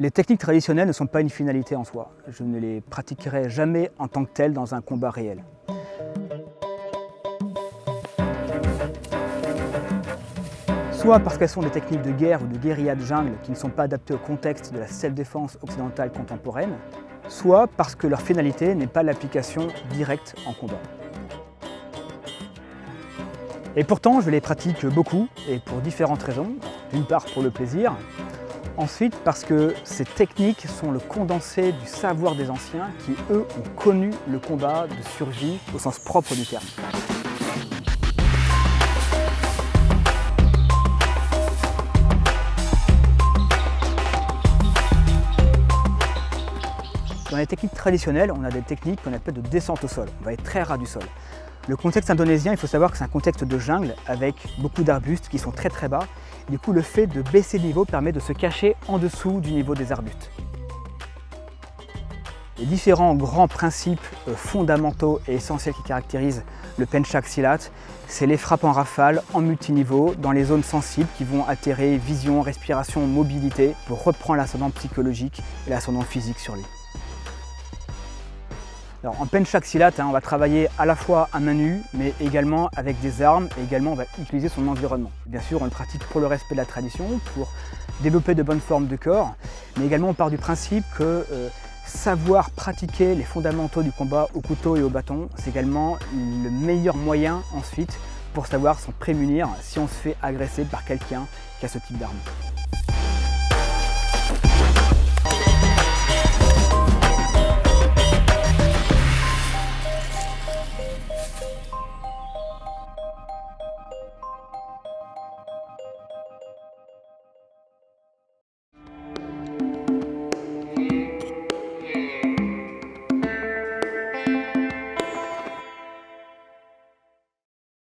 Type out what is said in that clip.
Les techniques traditionnelles ne sont pas une finalité en soi. Je ne les pratiquerai jamais en tant que telles dans un combat réel. Soit parce qu'elles sont des techniques de guerre ou de guérilla de jungle qui ne sont pas adaptées au contexte de la self-défense occidentale contemporaine, soit parce que leur finalité n'est pas l'application directe en combat. Et pourtant, je les pratique beaucoup, et pour différentes raisons. D'une part pour le plaisir, ensuite parce que ces techniques sont le condensé du savoir des anciens qui, eux, ont connu le combat de survie au sens propre du terme. Dans les techniques traditionnelles, on a des techniques qu'on appelle de descente au sol. On va être très ras du sol. Le contexte indonésien, il faut savoir que c'est un contexte de jungle avec beaucoup d'arbustes qui sont très très bas. Du coup, le fait de baisser de niveau permet de se cacher en dessous du niveau des arbustes. Les différents grands principes fondamentaux et essentiels qui caractérisent le Pencak Silat, c'est les frappes en rafale, en multiniveau, dans les zones sensibles qui vont altérer vision, respiration, mobilité pour reprendre l'ascendant psychologique et l'ascendant physique sur lui. Alors, en Pencak Silat, on va travailler à la fois à main nue, mais également avec des armes, et également on va utiliser son environnement. Bien sûr, on le pratique pour le respect de la tradition, pour développer de bonnes formes de corps, mais également on part du principe que savoir pratiquer les fondamentaux du combat au couteau et au bâton, c'est également le meilleur moyen ensuite pour savoir s'en prémunir si on se fait agresser par quelqu'un qui a ce type d'arme.